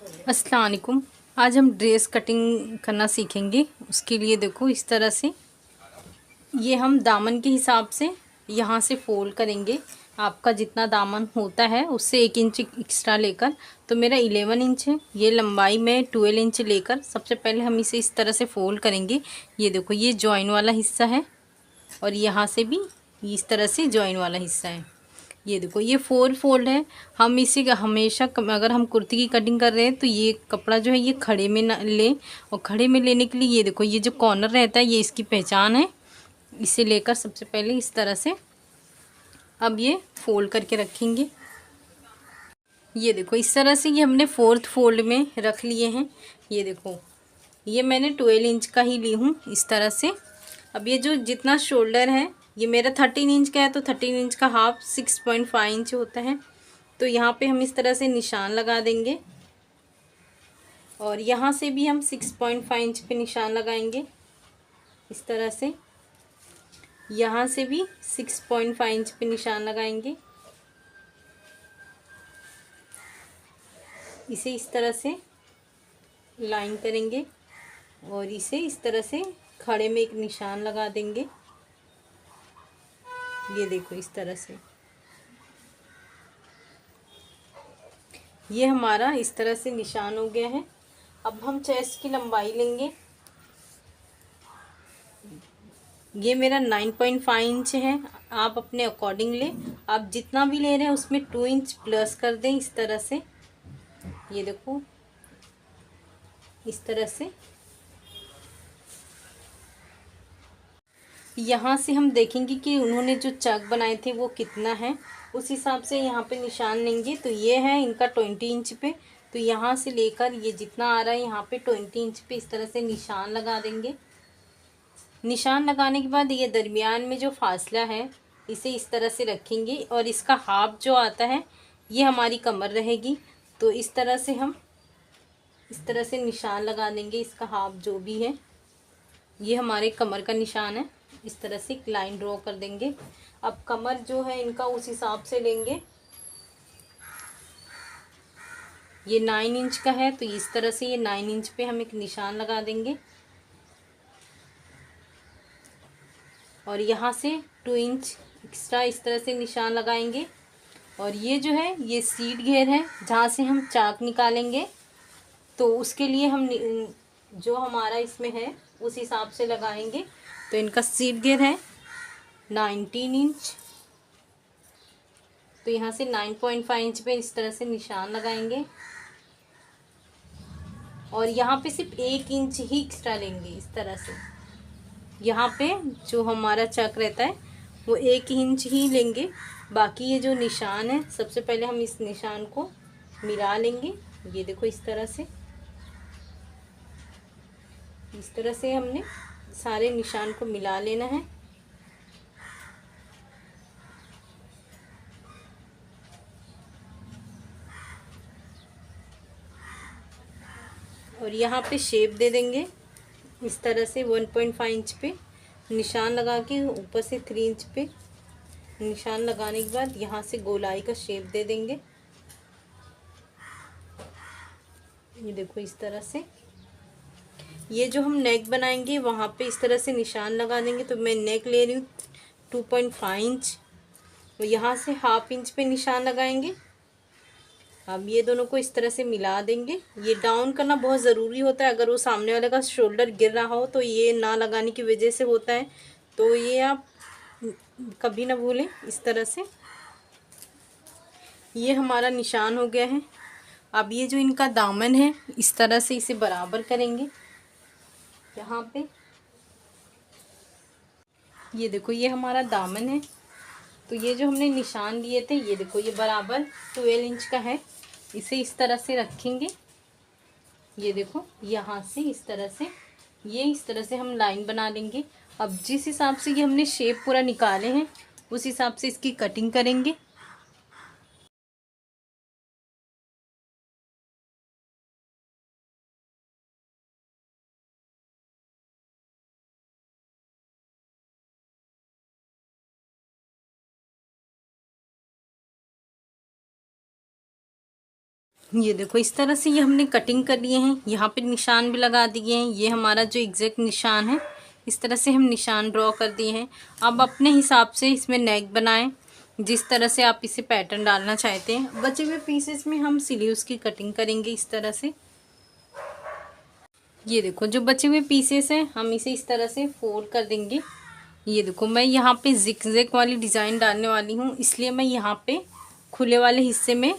अस्सलाम वालेकुम। आज हम ड्रेस कटिंग करना सीखेंगे। उसके लिए देखो इस तरह से ये हम दामन के हिसाब से यहाँ से फोल्ड करेंगे। आपका जितना दामन होता है उससे 1 इंच एक्स्ट्रा लेकर, तो मेरा 11 इंच है। ये लंबाई में 12 इंच लेकर सबसे पहले हम इसे इस तरह से फोल्ड करेंगे। ये देखो ये जॉइन वाला हिस्सा है और यहाँ से भी इस तरह से जॉइन वाला हिस्सा है। ये देखो ये 4 फोल्ड है। हम इसे हमेशा अगर हम कुर्ती की कटिंग कर रहे हैं तो ये कपड़ा जो है ये खड़े में ना लें, और खड़े में लेने के लिए ये देखो ये जो कॉर्नर रहता है ये इसकी पहचान है। इसे लेकर सबसे पहले इस तरह से अब ये फोल्ड करके रखेंगे। ये देखो इस तरह से ये हमने 4th फोल्ड में रख लिए हैं। ये देखो ये मैंने 12 इंच का ही ली हूँ इस तरह से। अब ये जो जितना शोल्डर है ये मेरा 13 इंच का है, तो 13 इंच का हाफ 6.5 इंच होता है। तो यहाँ पे हम इस तरह से निशान लगा देंगे और यहाँ से भी हम 6.5 इंच पे निशान लगाएंगे इस तरह से। यहाँ से भी 6.5 इंच पे निशान लगाएंगे। इसे इस तरह से लाइन करेंगे और इसे इस तरह से खड़े में एक निशान लगा देंगे। ये देखो इस तरह से ये हमारा इस तरह से निशान हो गया है। अब हम चेस्ट की लंबाई लेंगे। ये मेरा 9.5 इंच है। आप अपने अकॉर्डिंग ले, आप जितना भी ले रहे हैं उसमें 2 इंच प्लस कर दें इस तरह से। ये देखो इस तरह से यहाँ से हम देखेंगे कि उन्होंने जो चाक बनाए थे वो कितना है, उस हिसाब से यहाँ पे निशान लेंगे। तो ये है इनका 20 इंच पे, तो यहाँ से लेकर ये जितना आ रहा है यहाँ पे 20 इंच पे इस तरह से निशान लगा देंगे। निशान लगाने के बाद ये दरमियान में जो फासला है इसे इस तरह से रखेंगे और इसका हाफ जो आता है ये हमारी कमर रहेगी। तो इस तरह से हम इस तरह से निशान लगा देंगे। इसका हाफ जो भी है ये हमारे कमर का निशान है। इस तरह से एक लाइन ड्रॉ कर देंगे। अब कमर जो है इनका उस हिसाब से लेंगे। ये 9 इंच का है तो इस तरह से ये 9 इंच पे हम एक निशान लगा देंगे और यहाँ से 2 इंच एक्स्ट्रा इस तरह से निशान लगाएंगे। और ये जो है ये सीट घेर है जहाँ से हम चाक निकालेंगे, तो उसके लिए हम जो हमारा इसमें है उस हिसाब से लगाएंगे। तो इनका सीट घेर है 19 इंच, तो यहाँ से 9.5 इंच पे इस तरह से निशान लगाएंगे और यहाँ पे सिर्फ 1 इंच ही एक्स्ट्रा लेंगे इस तरह से। यहाँ पे जो हमारा चक रहता है वो 1 इंच ही लेंगे। बाकी ये जो निशान है सबसे पहले हम इस निशान को मिला लेंगे। ये देखो इस तरह से हमने सारे निशान को मिला लेना है। और यहाँ पे शेप दे देंगे इस तरह से 1.5 इंच पे निशान लगा के, ऊपर से 3 इंच पे निशान लगाने के बाद यहाँ से गोलाई का शेप दे देंगे। ये देखो इस तरह से ये जो हम नेक बनाएंगे वहाँ पे इस तरह से निशान लगा देंगे। तो मैं नेक ले रही हूँ 2.5 इंच, और यहाँ से हाफ इंच पे निशान लगाएंगे। अब ये दोनों को इस तरह से मिला देंगे। ये डाउन करना बहुत ज़रूरी होता है, अगर वो सामने वाले का शोल्डर गिर रहा हो तो ये ना लगाने की वजह से होता है। तो ये आप कभी ना भूलें। इस तरह से ये हमारा निशान हो गया है। अब ये जो इनका दामन है इस तरह से इसे बराबर करेंगे। यहाँ पे ये देखो ये हमारा दामन है, तो ये जो हमने निशान लिए थे ये देखो ये बराबर 12 इंच का है। इसे इस तरह से रखेंगे। ये देखो यहाँ से इस तरह से ये इस तरह से हम लाइन बना लेंगे। अब जिस हिसाब से ये हमने शेप पूरा निकाले हैं उस हिसाब से इसकी कटिंग करेंगे। ये देखो इस तरह से ये हमने कटिंग कर लिए हैं, यहाँ पे निशान भी लगा दिए हैं। ये हमारा जो एग्जैक्ट निशान है, इस तरह से हम निशान ड्रॉ कर दिए हैं। अब अपने हिसाब से इसमें नेक बनाएं, जिस तरह से आप इसे पैटर्न डालना चाहते हैं। बचे हुए पीसेस में हम स्लीव्स की कटिंग करेंगे इस तरह से। ये देखो जो बचे हुए पीसेस हैं हम इसे इस तरह से फोल्ड कर देंगे। ये देखो मैं यहाँ पे जिग-जैग वाली डिज़ाइन डालने वाली हूँ, इसलिए मैं यहाँ पे खुले वाले हिस्से में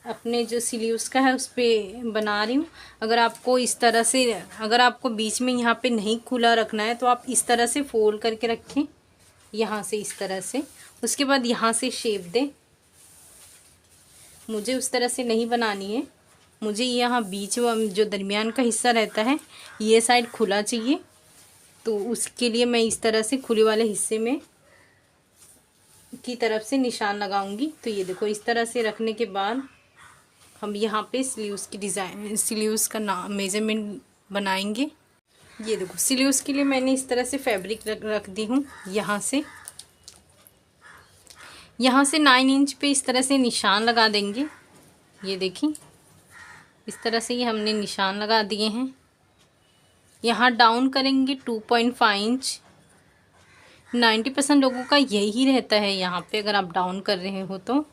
अपने जो स्लीव्स का है उस पर बना रही हूँ। अगर आपको इस तरह से, अगर आपको बीच में यहाँ पे नहीं खुला रखना है तो आप इस तरह से फोल्ड करके रखें, यहाँ से इस तरह से। उसके बाद यहाँ से शेप दें। मुझे उस तरह से नहीं बनानी है, मुझे यहाँ बीच जो दरमियान का हिस्सा रहता है ये साइड खुला चाहिए, तो उसके लिए मैं इस तरह से खुले वाले हिस्से में की तरफ से निशान लगाऊंगी। तो ये देखो इस तरह से रखने के बाद हम यहाँ पे स्लीव्स की डिज़ाइन, स्लीव्स का मेजरमेंट बनाएंगे। ये देखो स्लीव्स के लिए मैंने इस तरह से फैब्रिक रख दी हूँ। यहाँ से 9 इंच पे इस तरह से निशान लगा देंगे। ये देखिए इस तरह से ये हमने निशान लगा दिए हैं। यहाँ डाउन करेंगे 2.5 इंच। 90% लोगों का यही रहता है यहाँ पे, अगर आप डाउन कर रहे हो तो।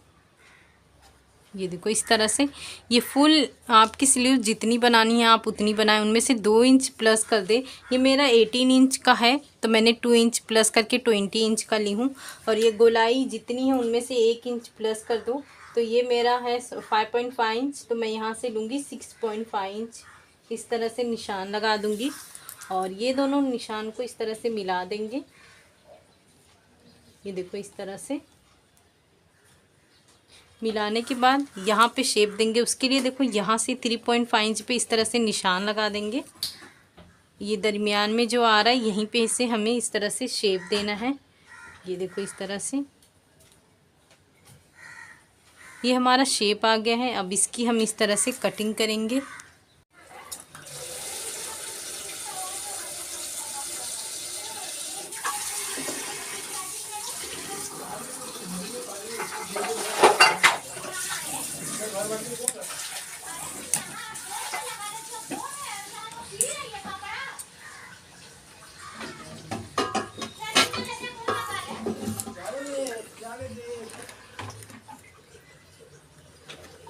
ये देखो इस तरह से ये फुल आपकी स्लीव जितनी बनानी है आप उतनी बनाएं, उनमें से 2 इंच प्लस कर दे। ये मेरा 18 इंच का है तो मैंने 2 इंच प्लस करके 20 इंच का ली हूँ, और ये गोलाई जितनी है उनमें से 1 इंच प्लस कर दो। तो ये मेरा है 5.5 इंच, तो मैं यहाँ से लूँगी 6.5 इंच। इस तरह से निशान लगा दूँगी और ये दोनों निशान को इस तरह से मिला देंगे। ये देखो इस तरह से मिलाने के बाद यहाँ पे शेप देंगे। उसके लिए देखो यहाँ से 3.5 इंच पे इस तरह से निशान लगा देंगे। ये दरमियान में जो आ रहा है यहीं पे इसे हमें इस तरह से शेप देना है। ये देखो इस तरह से ये हमारा शेप आ गया है। अब इसकी हम इस तरह से कटिंग करेंगे।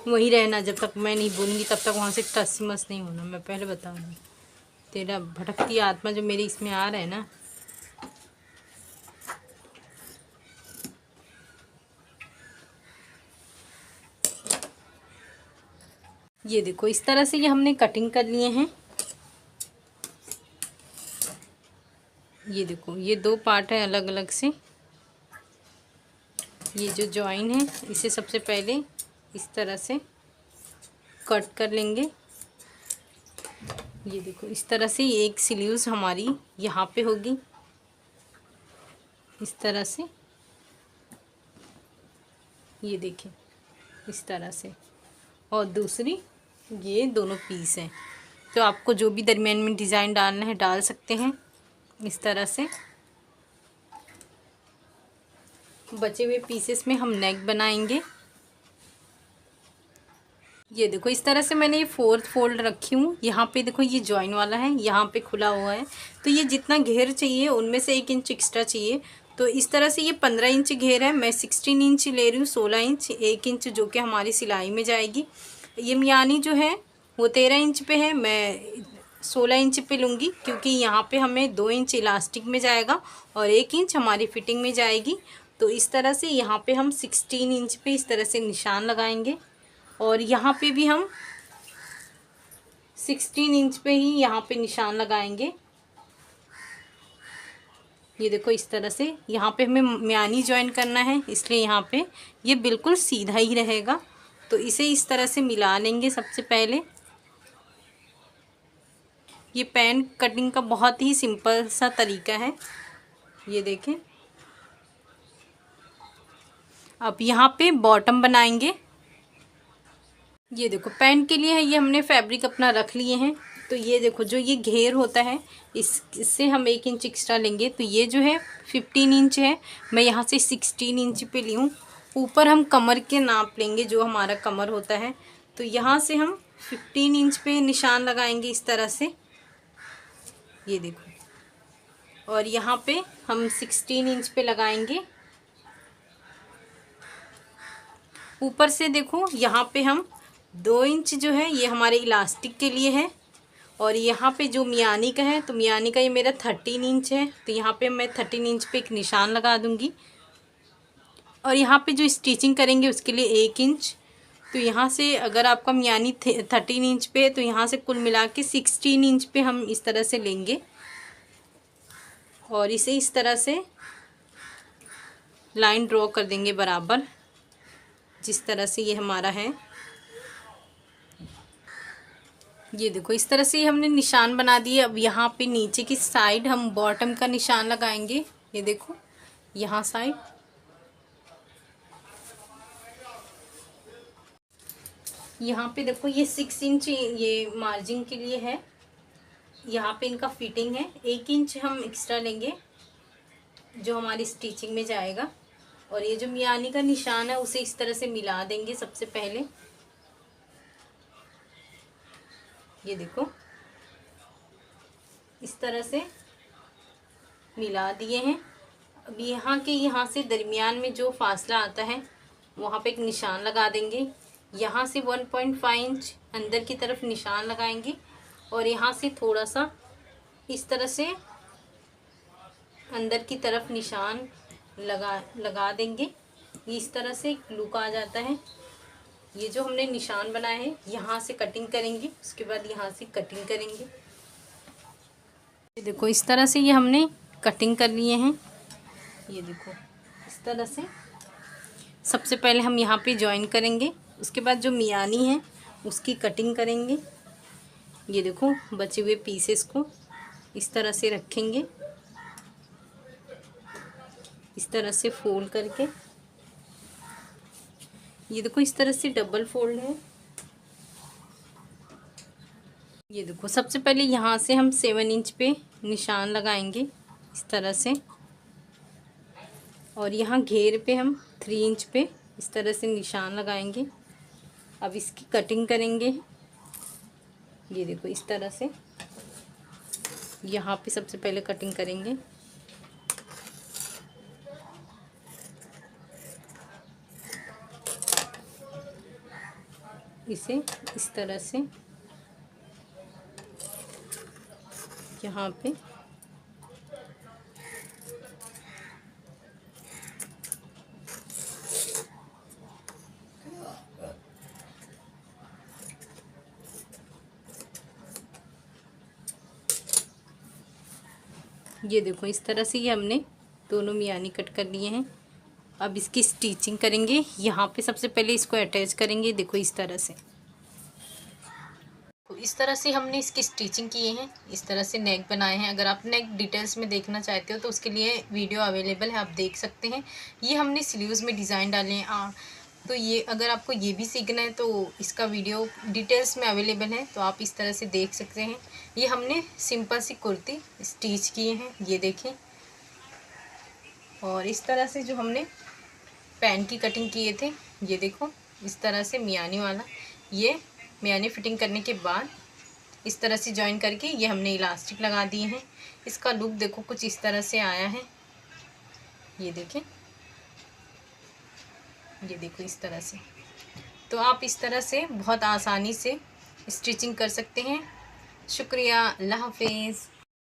वही रहना, जब तक मैं नहीं बोलूँगी तब तक वहाँ से टस मस नहीं होना, मैं पहले बता दूँ। तेरा भटकती आत्मा जो मेरी इसमें आ रहा है ना, ये देखो इस तरह से ये हमने कटिंग कर लिए हैं। ये देखो ये 2 पार्ट है अलग अलग से। ये जो जॉइन है इसे सबसे पहले इस तरह से कट कर लेंगे। ये देखो इस तरह से एक स्लीव्स हमारी यहाँ पे होगी इस तरह से। ये देखिए इस तरह से, और दूसरी ये दोनों पीस हैं। तो आपको जो भी दरमियान में डिज़ाइन डालना है डाल सकते हैं इस तरह से। बचे हुए पीसेस में हम नेक बनाएंगे। ये देखो इस तरह से मैंने ये 4th फोल्ड रखी हूँ। यहाँ पे देखो ये जॉइन वाला है, यहाँ पे खुला हुआ है, तो ये जितना घेर चाहिए उनमें से 1 इंच एक्स्ट्रा चाहिए। तो इस तरह से ये 15 इंच घेर है, मैं 16 इंच ले रही हूँ। 16 इंच 1 इंच जो कि हमारी सिलाई में जाएगी। ये मियानी जो है वो 13 इंच पे है, मैं 16 इंच पे लूँगी, क्योंकि यहाँ पे हमें 2 इंच इलास्टिक में जाएगा और 1 इंच हमारी फिटिंग में जाएगी। तो इस तरह से यहाँ पे हम 16 इंच पे इस तरह से निशान लगाएंगे, और यहाँ पे भी हम 16 इंच पे ही यहाँ पे निशान लगाएंगे। ये देखो इस तरह से यहाँ पे हमें म्यानी ज्वाइन करना है, इसलिए यहाँ पे ये बिल्कुल सीधा ही रहेगा। तो इसे इस तरह से मिला लेंगे सबसे पहले। ये पैंट कटिंग का बहुत ही सिंपल सा तरीका है, ये देखें। अब यहाँ पे बॉटम बनाएंगे। ये देखो पैंट के लिए है, ये हमने फैब्रिक अपना रख लिए हैं। तो ये देखो जो ये घेर होता है इससे हम 1 इंच एक्स्ट्रा लेंगे। तो ये जो है 15 इंच है, मैं यहाँ से 16 इंच पे ली हूँ। ऊपर हम कमर के नाप लेंगे, जो हमारा कमर होता है। तो यहाँ से हम 15 इंच पे निशान लगाएंगे इस तरह से, ये देखो। और यहाँ पे हम 16 इंच पे लगाएंगे। ऊपर से देखो यहाँ पे हम 2 इंच जो है ये हमारे इलास्टिक के लिए है, और यहाँ पे जो मियानी का है, तो मियानी का ये मेरा 13 इंच है, तो यहाँ पे मैं 13 इंच पे एक निशान लगा दूँगी। और यहाँ पे जो स्टिचिंग करेंगे उसके लिए 1 इंच, तो यहाँ से अगर आपका मियानी 13 इंच पे, तो यहाँ से कुल मिला के 16 इंच पे हम इस तरह से लेंगे और इसे इस तरह से लाइन ड्रॉ कर देंगे बराबर, जिस तरह से ये हमारा है। ये देखो इस तरह से हमने निशान बना दिए। अब यहाँ पे नीचे की साइड हम बॉटम का निशान लगाएंगे, ये देखो यहाँ साइड। यहाँ पे देखो ये 6 इंच ये मार्जिन के लिए है, यहाँ पे इनका फिटिंग है। 1 इंच हम एक्स्ट्रा लेंगे जो हमारी स्टिचिंग में जाएगा, और ये जो मियानी का निशान है उसे इस तरह से मिला देंगे सबसे पहले, ये देखो इस तरह से मिला दिए हैं। अब यहाँ से दरमियान में जो फासला आता है वहाँ पे एक निशान लगा देंगे। यहाँ से 1.5 इंच अंदर की तरफ निशान लगाएंगे, और यहाँ से थोड़ा सा इस तरह से अंदर की तरफ निशान लगा देंगे। ये इस तरह से लुक आ जाता है। ये जो हमने निशान बनाए हैं यहाँ से कटिंग करेंगे, उसके बाद यहाँ से कटिंग करेंगे। ये देखो इस तरह से ये हमने कटिंग कर लिए हैं, ये देखो इस तरह से। सबसे पहले हम यहाँ पे जॉइन करेंगे, उसके बाद जो मियानी है उसकी कटिंग करेंगे। ये देखो बचे हुए पीसेस को इस तरह से रखेंगे, इस तरह से फोल्ड करके। ये देखो इस तरह से डबल फोल्ड है। ये देखो सबसे पहले यहाँ से हम 7 इंच पे निशान लगाएंगे इस तरह से, और यहाँ घेर पे हम 3 इंच पे इस तरह से निशान लगाएंगे। अब इसकी कटिंग करेंगे, ये देखो इस तरह से। यहाँ पे सबसे पहले कटिंग करेंगे, इसे इस तरह से यहाँ पे ये देखो इस तरह से ये हमने दोनों मियानी कट कर लिए हैं। अब इसकी स्टिचिंग करेंगे। यहाँ पे सबसे पहले इसको अटैच करेंगे, देखो इस तरह से। तो इस तरह से हमने इसकी स्टिचिंग किए हैं, इस तरह से नेक बनाए हैं। अगर आप नेक डिटेल्स में देखना चाहते हो तो उसके लिए वीडियो अवेलेबल है, आप देख सकते हैं। ये हमने स्लीव्स में डिज़ाइन डाले हैं। तो ये अगर आपको ये भी सीखना है तो इसका वीडियो डिटेल्स में अवेलेबल है, तो आप इस तरह से देख सकते हैं। ये हमने सिंपल सी कुर्ती स्टिच किए हैं, ये देखें। और इस तरह से जो हमने पैंट की कटिंग किए थे, ये देखो इस तरह से मियानी वाला। ये मियानी फिटिंग करने के बाद इस तरह से जॉइन करके ये हमने इलास्टिक लगा दिए हैं। इसका लुक देखो कुछ इस तरह से आया है, ये देखें, ये देखो इस तरह से। तो आप इस तरह से बहुत आसानी से स्टिचिंग कर सकते हैं। शुक्रिया, अल्लाह हाफिज़।